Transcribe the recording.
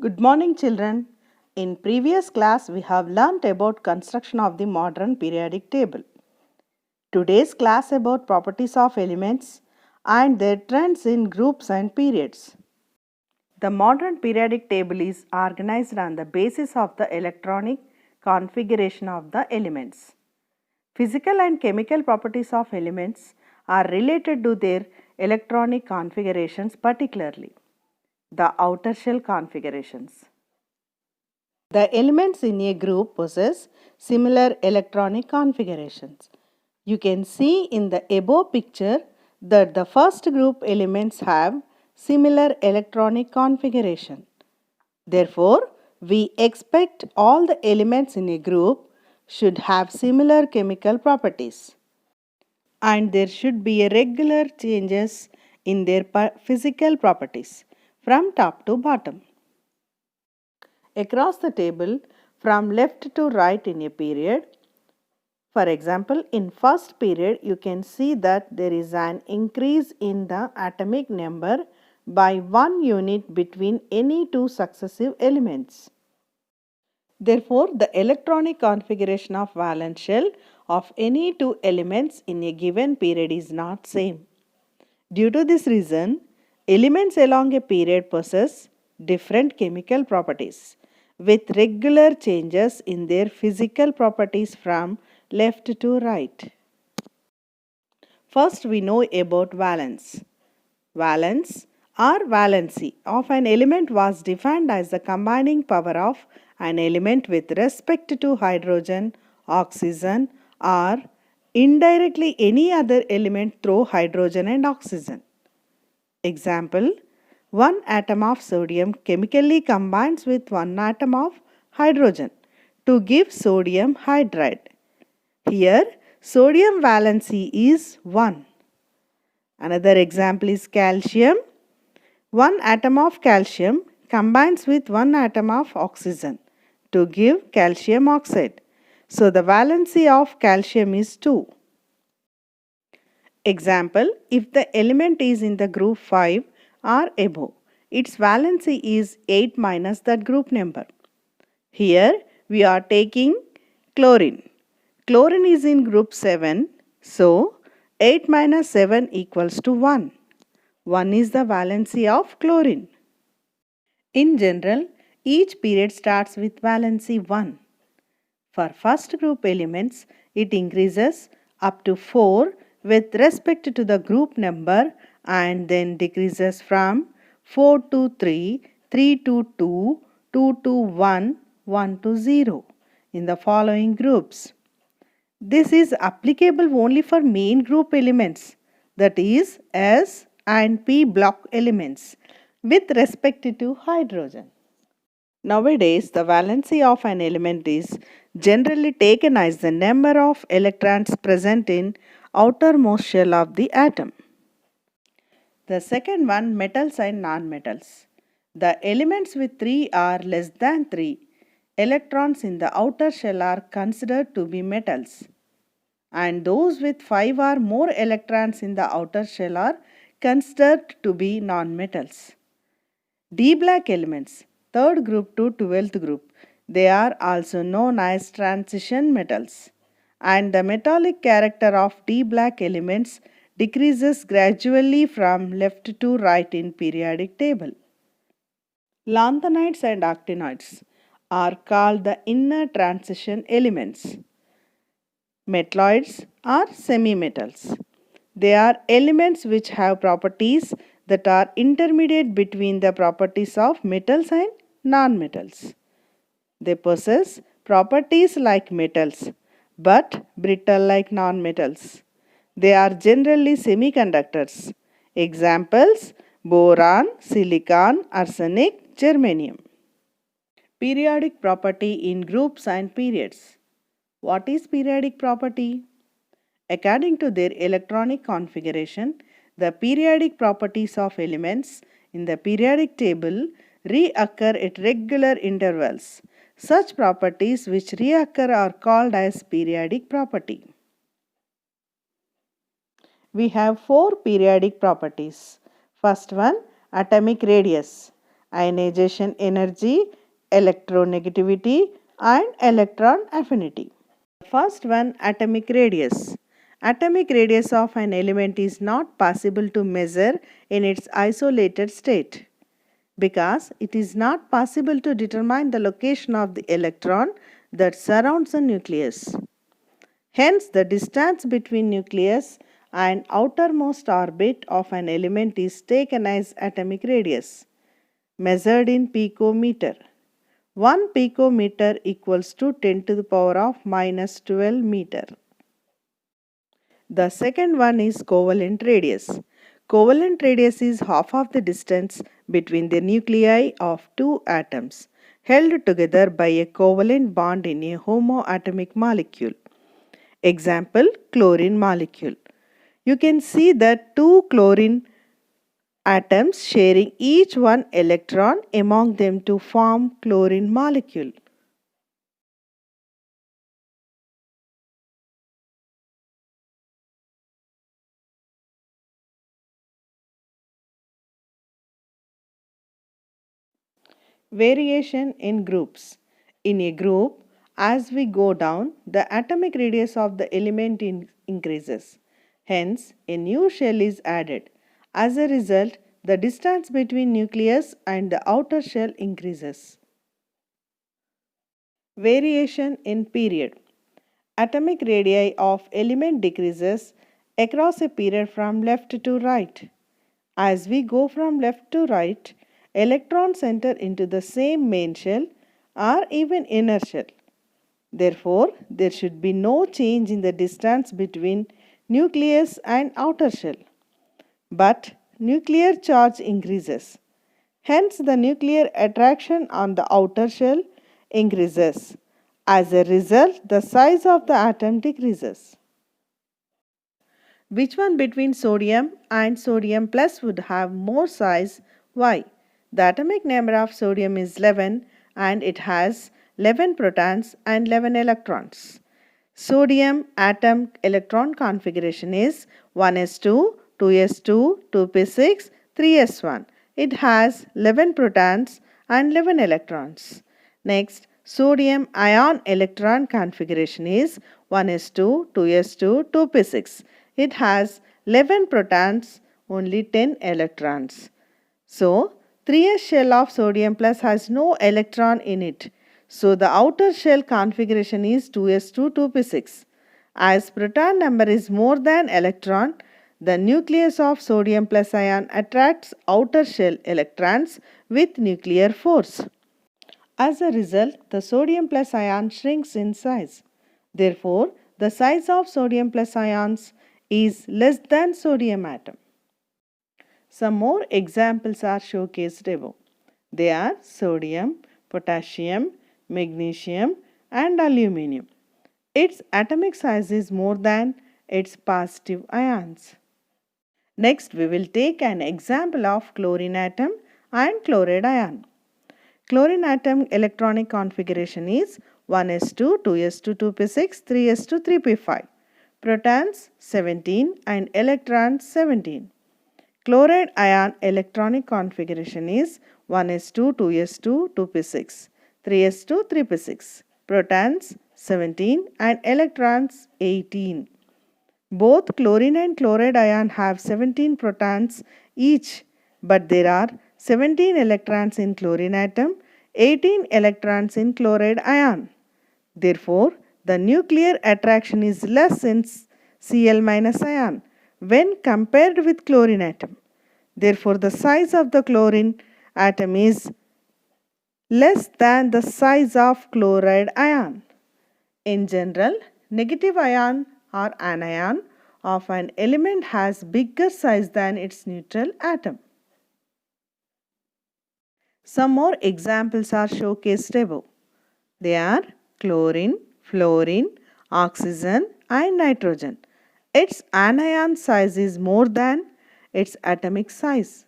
Good morning, children. In previous class, we have learnt about construction of the modern periodic table. Today's class about properties of elements and their trends in groups and periods. The modern periodic table is organized on the basis of the electronic configuration of the elements. Physical and chemical properties of elements are related to their electronic configurations, particularly the outer shell configurations. The elements in a group possess similar electronic configurations. You can see in the above picture that the first group elements have similar electronic configuration. Therefore, we expect all the elements in a group should have similar chemical properties, and there should be a regular changes in their physical properties from top to bottom. Across the table from left to right in a period. For example, in first period you can see that there is an increase in the atomic number by 1 unit between any two successive elements. Therefore, the electronic configuration of valence shell of any two elements in a given period is not same. Due to this reason, elements along a period possess different chemical properties with regular changes in their physical properties from left to right. First, we know about valence. Valence or valency of an element was defined as the combining power of an element with respect to hydrogen, oxygen, or indirectly any other element through hydrogen and oxygen. Example, one atom of sodium chemically combines with one atom of hydrogen to give sodium hydride. Here, sodium valency is 1. Another example is calcium. One atom of calcium combines with one atom of oxygen to give calcium oxide. So, the valency of calcium is 2. Example, if the element is in the group 5 or above, its valency is 8 minus that group number. Here we are taking chlorine. Chlorine is in group 7, so 8 minus 7 equals to 1. 1 is the valency of chlorine. In general, each period starts with valency 1. For first group elements, it increases up to 4 with respect to the group number and then decreases from 4 to 3, 3 to 2, 2 to 1, 1 to 0 in the following groups. This is applicable only for main group elements, that is S and P block elements with respect to hydrogen. Nowadays, the valency of an element is generally taken as the number of electrons present in outermost shell of the atom. The second one, metals and non-metals. The elements with 3 or less than 3 electrons in the outer shell are considered to be metals, and those with 5 or more electrons in the outer shell are considered to be non-metals. D black elements, 3rd group to 12th group, they are also known as transition metals, and the metallic character of D black elements decreases gradually from left to right in periodic table. Lanthanides and actinides are called the inner transition elements. Metalloids are semi-metals. They are elements which have properties that are intermediate between the properties of metals and non-metals. They possess properties like metals but brittle like non-metals. They are generally semiconductors. Examples, boron, silicon, arsenic, germanium. Periodic property in groups and periods. What is periodic property? According to their electronic configuration, the periodic properties of elements in the periodic table reoccur at regular intervals. Such properties which reoccur are called as periodic property. We have 4 periodic properties. First one, atomic radius. ionization energy, electronegativity, and electron affinity. First one, atomic radius. Atomic radius of an element is not possible to measure in its isolated state because it is not possible to determine the location of the electron that surrounds the nucleus. Hence, the distance between nucleus and outermost orbit of an element is taken as atomic radius, measured in picometer. 1 picometer equals to 10 to the power of minus 12 meter. The second one is covalent radius. Covalent radius is half of the distance between the nuclei of two atoms held together by a covalent bond in a homoatomic molecule. Example, chlorine molecule. You can see that two chlorine atoms sharing each one electron among them to form chlorine molecule. Variation in groups. In a group, as we go down, the atomic radius of the element increases. Hence, a new shell is added. As a result, the distance between nucleus and the outer shell increases. Variation in period. Atomic radii of element decreases across a period from left to right. As we go from left to right, electrons enter into the same main shell or even inner shell. Therefore, there should be no change in the distance between nucleus and outer shell. But nuclear charge increases. Hence, the nuclear attraction on the outer shell increases. As a result, the size of the atom decreases. Which one between sodium and sodium plus would have more size? Why? The atomic number of sodium is 11 and it has 11 protons and 11 electrons. Sodium atom electron configuration is 1s2, 2s2, 2p6, 3s1. It has 11 protons and 11 electrons. Next, sodium ion electron configuration is 1s2, 2s2, 2p6. It has 11 protons, only 10 electrons. So, 3s shell of sodium plus has no electron in it. So, the outer shell configuration is 2s2, 2p6. As proton number is more than electron, the nucleus of sodium plus ion attracts outer shell electrons with nuclear force. As a result, the sodium plus ion shrinks in size. Therefore, the size of sodium plus ions is less than sodium atom. Some more examples are showcased above. They are sodium, potassium, magnesium and aluminium. Its atomic size is more than its positive ions. Next, we will take an example of chlorine atom and chloride ion. Chlorine atom electronic configuration is 1s2, 2s2, 2p6, 3s2, 3p5. Protons 17 and electrons 17. Chloride ion electronic configuration is 1s2, 2s2, 2p6, 3s2, 3p6. Protons 17 and electrons 18. Both chlorine and chloride ion have 17 protons each, but there are 17 electrons in chlorine atom, 18 electrons in chloride ion. Therefore, the nuclear attraction is less in Cl- ion when compared with chlorine atom. Therefore, the size of the chlorine atom is less than the size of chloride ion. In general, negative ion or anion of an element has bigger size than its neutral atom. Some more examples are showcased above. They are chlorine, fluorine, oxygen and nitrogen. Its anion size is more than its atomic size.